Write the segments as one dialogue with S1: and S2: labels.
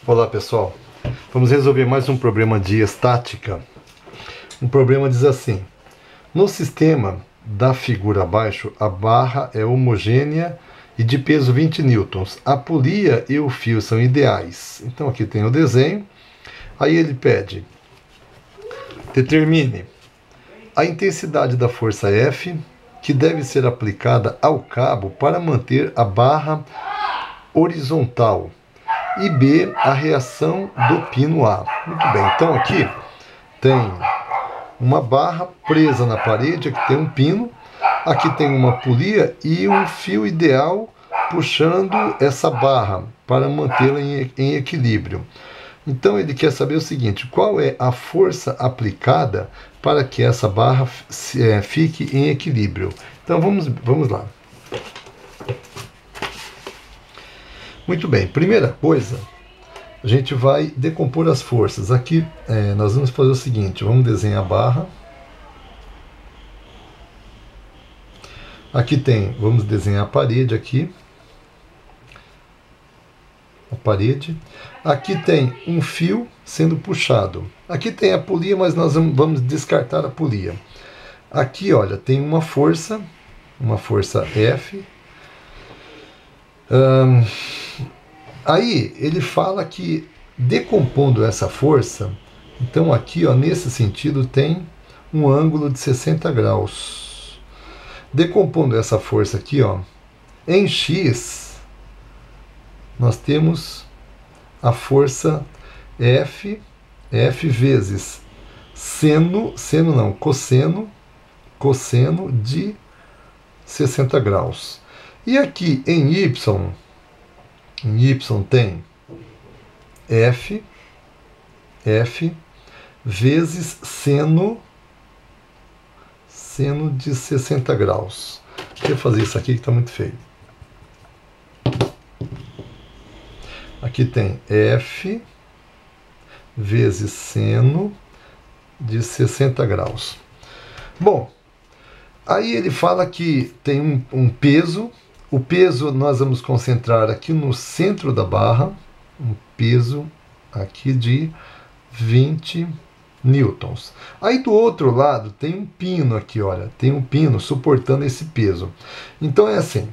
S1: Olá pessoal, vamos resolver mais um problema de estática. Um problema diz assim: no sistema da figura abaixo, a barra é homogênea e de peso 20 newtons. A polia e o fio são ideais. Então aqui tem o desenho. Aí ele pede: determine a intensidade da força F que deve ser aplicada ao cabo para manter a barra horizontal. E B, a reação do pino A. Muito bem, então aqui tem uma barra presa na parede, aqui tem um pino, aqui tem uma polia e um fio ideal puxando essa barra para mantê-la em equilíbrio. Então ele quer saber o seguinte: qual é a força aplicada para que essa barra fique em equilíbrio? Então vamos lá. Muito bem, primeira coisa, a gente vai decompor as forças. Aqui nós vamos fazer o seguinte: vamos desenhar a barra. Aqui vamos desenhar a parede aqui. A parede. Aqui tem um fio sendo puxado. Aqui tem a polia, mas nós vamos descartar a polia. Aqui, olha, tem uma força F. Aí ele fala que decompondo essa força, então aqui, ó, nesse sentido tem um ângulo de 60 graus. Decompondo essa força aqui, ó, em X, nós temos a força F vezes cosseno de 60 graus. E aqui em Y tem F vezes seno de 60 graus. Deixa eu fazer isso aqui que está muito feio. Aqui tem F vezes seno de 60 graus. Bom, aí ele fala que tem um peso. O peso nós vamos concentrar aqui no centro da barra, um peso aqui de 20 newtons. Aí do outro lado tem um pino aqui, olha, tem um pino suportando esse peso. Então é assim,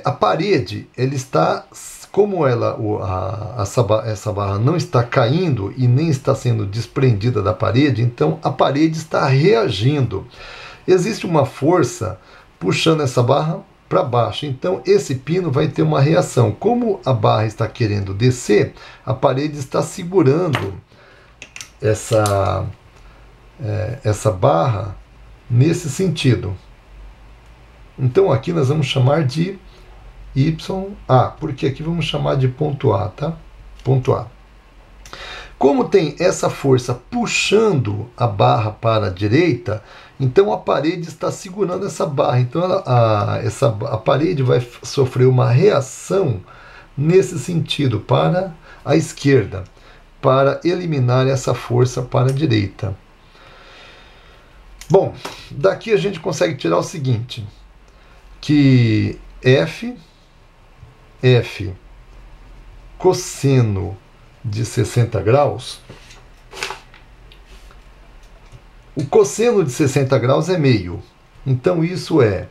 S1: a parede, ela está, como essa barra não está caindo e nem está sendo desprendida da parede, então a parede está reagindo. Existe uma força puxando essa barra para baixo. Então esse pino vai ter uma reação. Como a barra está querendo descer, a parede está segurando essa barra nesse sentido. Então aqui nós vamos chamar de YA, porque aqui vamos chamar de ponto A, tá? Ponto A. Como tem essa força puxando a barra para a direita, então a parede está segurando essa barra. Então a parede vai sofrer uma reação nesse sentido, para a esquerda, para eliminar essa força para a direita. Bom, daqui a gente consegue tirar o seguinte, que F cosseno de 60 graus, o cosseno de 60 graus é meio. Então isso é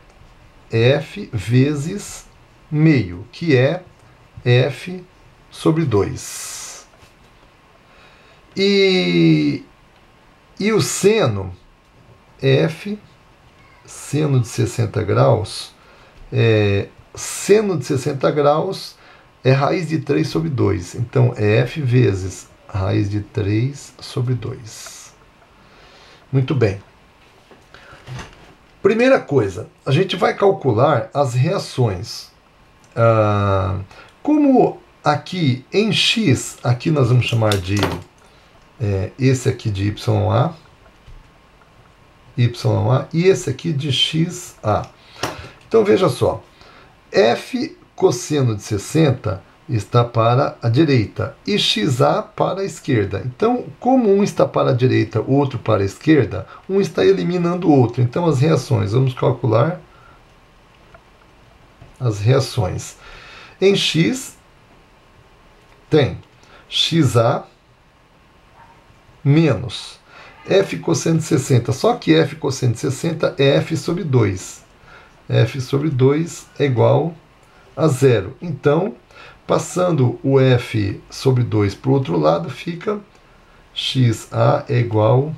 S1: F vezes meio, que é F sobre 2. E o seno, F, seno de 60 graus, seno de 60 graus é raiz de 3 sobre 2. Então é F vezes raiz de 3 sobre 2. Muito bem. Primeira coisa, a gente vai calcular as reações. Como aqui em X, aqui nós vamos chamar de esse aqui de YA, e esse aqui de XA. Então veja só, F cosseno de 60 está para a direita e XA para a esquerda. Então, como um está para a direita, o outro para a esquerda, um está eliminando o outro. Então, as reações, vamos calcular as reações. Em X, tem XA menos F cosseno de 60. Só que F cosseno de 60 é F sobre 2. F sobre 2 é igual a zero. Então, passando o F sobre 2 para o outro lado, fica XA é igual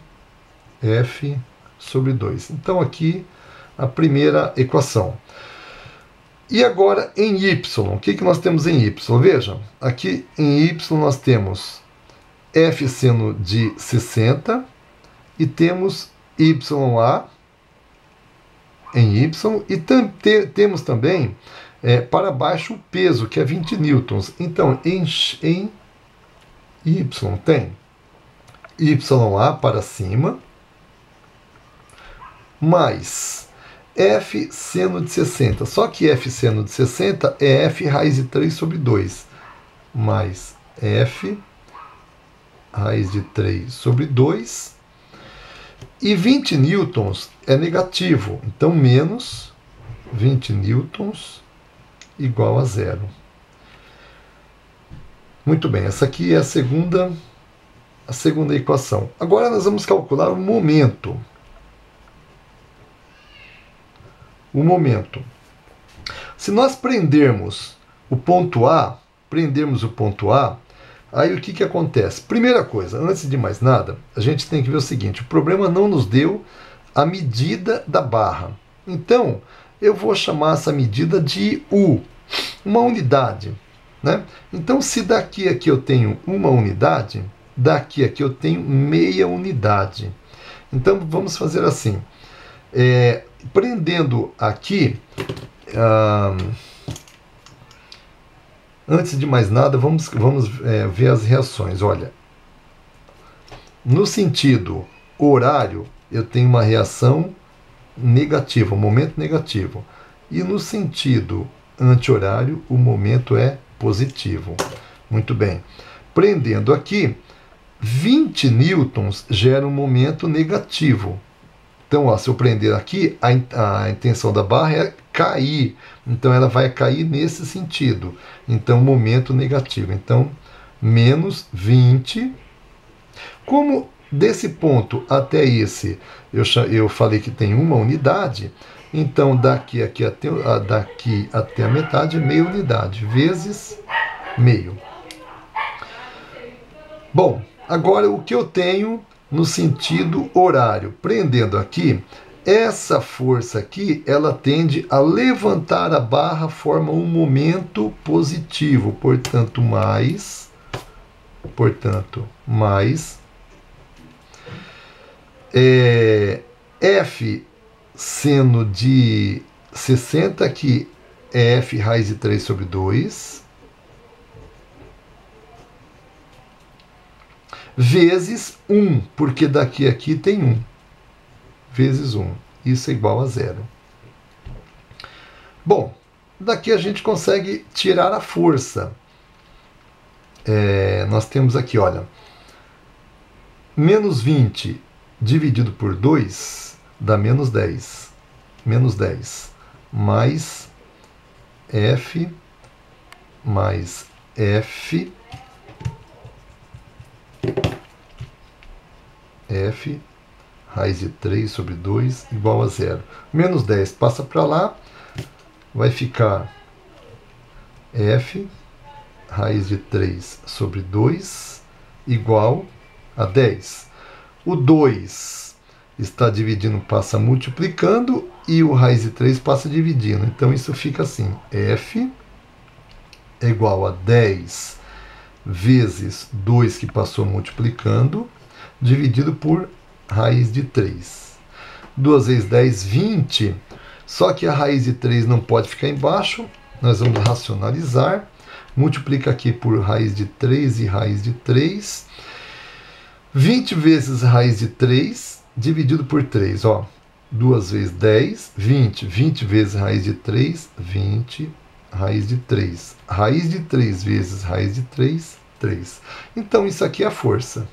S1: a F sobre 2. Então, aqui a primeira equação. E agora em Y, o que nós temos em Y? Vejam, aqui em Y nós temos F seno de 60 e temos YA em Y e temos também para baixo o peso, que é 20 newtons. Então, em Y tem YA para cima mais F seno de 60. Só que F seno de 60 é F raiz de 3 sobre 2. Mais F raiz de 3 sobre 2. E 20 newtons é negativo. Então, menos 20 newtons igual a zero. Muito bem, essa aqui é a segunda equação. Agora nós vamos calcular o momento. O momento. Se nós prendermos o ponto A, aí o que acontece? Primeira coisa, antes de mais nada, a gente tem que ver o seguinte: o problema não nos deu a medida da barra. Então, eu vou chamar essa medida de U, uma unidade. Né? Então, se daqui a aqui eu tenho uma unidade, daqui a aqui eu tenho meia unidade. Então, vamos fazer assim. Prendendo aqui, antes de mais nada, vamos ver as reações. Olha, no sentido horário, eu tenho uma reação negativa, um momento negativo. E no sentido anti-horário, o momento é positivo. Muito bem. Prendendo aqui, 20 newtons gera um momento negativo. Então, ó, se eu prender aqui, a intenção da barra é cair. Então, ela vai cair nesse sentido. Então, momento negativo. Então, menos 20. Como desse ponto até esse, eu falei que tem uma unidade, então daqui até a metade é meia unidade, vezes meio. Bom, agora o que eu tenho no sentido horário? Prendendo aqui, essa força aqui, ela tende a levantar a barra, forma um momento positivo, portanto, mais F seno de 60, que é F raiz de 3 sobre 2, vezes 1, porque daqui a aqui tem 1, vezes 1. Isso é igual a zero. Bom, daqui a gente consegue tirar a força. Nós temos aqui, olha, menos 20 dividido por 2 dá menos 10. Menos 10 mais F raiz de 3 sobre 2 igual a zero. Menos 10 passa para lá, vai ficar F raiz de 3 sobre 2 igual a 10. O 2 está dividindo, passa multiplicando, e o raiz de 3 passa dividindo. Então isso fica assim: F é igual a 10 vezes 2 que passou multiplicando, dividido por raiz de 3. 2 vezes 10, 20. Só que a raiz de 3 não pode ficar embaixo. Nós vamos racionalizar. Multiplica aqui por raiz de 3 e raiz de 3. 20 vezes raiz de 3, dividido por 3. Ó, 2 vezes 10, 20. 20 vezes raiz de 3, 20 raiz de 3. Raiz de 3 vezes raiz de 3, 3. Então, isso aqui é a força.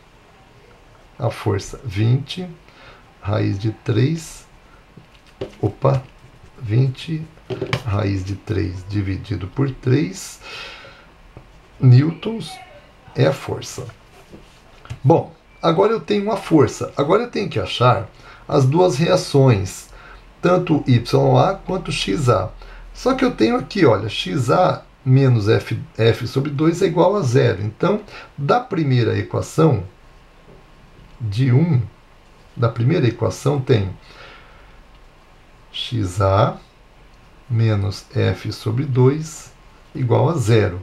S1: A força, 20 raiz de 3. 20 raiz de 3 dividido por 3 newtons é a força. Bom, agora eu tenho uma força. Agora eu tenho que achar as duas reações, tanto YA quanto XA. Só que eu tenho aqui, olha, XA menos F sobre 2 é igual a 0. Então, da primeira equação, da primeira equação tem XA menos F sobre 2 igual a 0.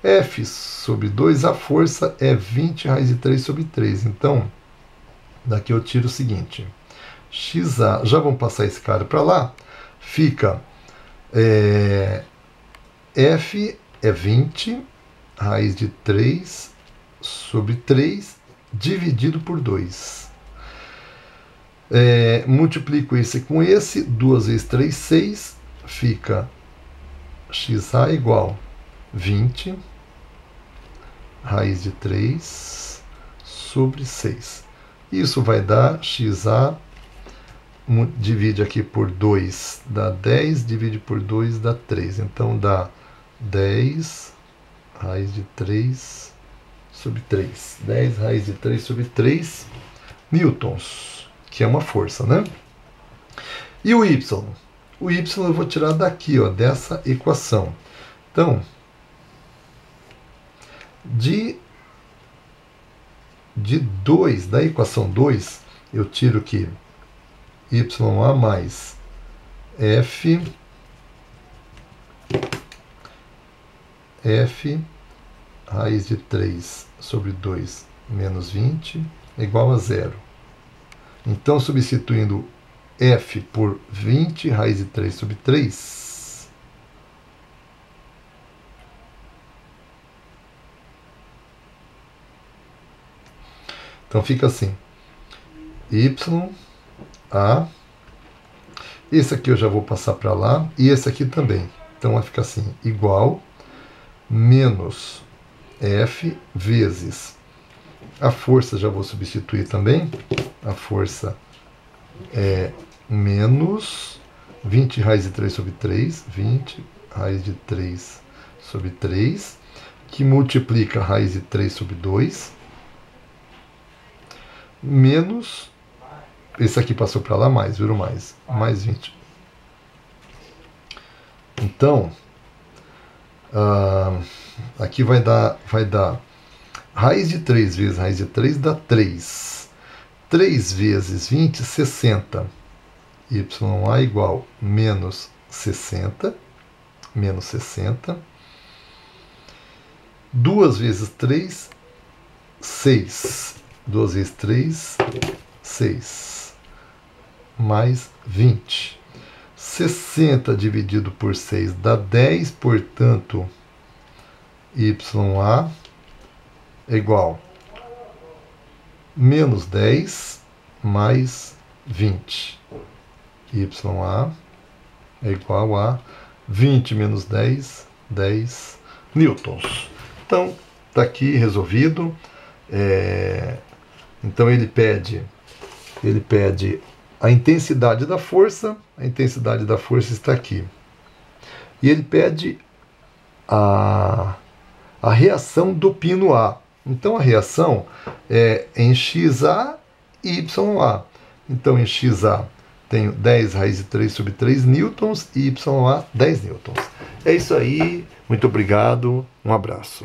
S1: F sobre 2, a força é 20 raiz de 3 sobre 3. Então, daqui eu tiro o seguinte. XA, já vamos passar esse cara para lá, fica F é 20 raiz de 3 sobre 3 dividido por 2. Multiplico esse com esse, 2 vezes 3, 6, fica XA igual 20 raiz de 3 sobre 6. Isso vai dar XA, divide aqui por 2, dá 10, divide por 2, dá 3. Então dá 10 raiz de 3 sobre 3. 10 raiz de 3 sobre 3 newtons, que é uma força, né? E o Y? O Y eu vou tirar daqui, ó, dessa equação. Então, de 2, da equação 2, eu tiro que YA mais F raiz de 3 sobre 2 menos 20 é igual a 0. Então, substituindo F por 20 raiz de 3 sobre 3, então fica assim, YA, esse aqui eu já vou passar para lá, e esse aqui também. Então vai ficar assim, igual menos F vezes a força, já vou substituir também, a força é menos 20 raiz de 3 sobre 3, 20 raiz de 3 sobre 3, que multiplica raiz de 3 sobre 2, menos, esse aqui passou para lá, mais, virou mais 20. Então, aqui vai dar raiz de 3 vezes raiz de 3 dá 3. 3 vezes 20, 60. YA igual menos 60. Menos 60. 2 vezes 3, 6. 2 vezes 3, 6. Mais 20. 60 dividido por 6 dá 10, portanto, YA é igual menos 10 mais 20. YA é igual a 20 menos 10, 10 newtons. Então, está aqui resolvido. Então, ele pede a intensidade da força. A intensidade da força está aqui. E ele pede a reação do pino A. Então, a reação é em XA e YA. Então, em XA tenho 10 raiz de 3 sobre 3 newtons e YA 10 newtons. É isso aí. Muito obrigado. Um abraço.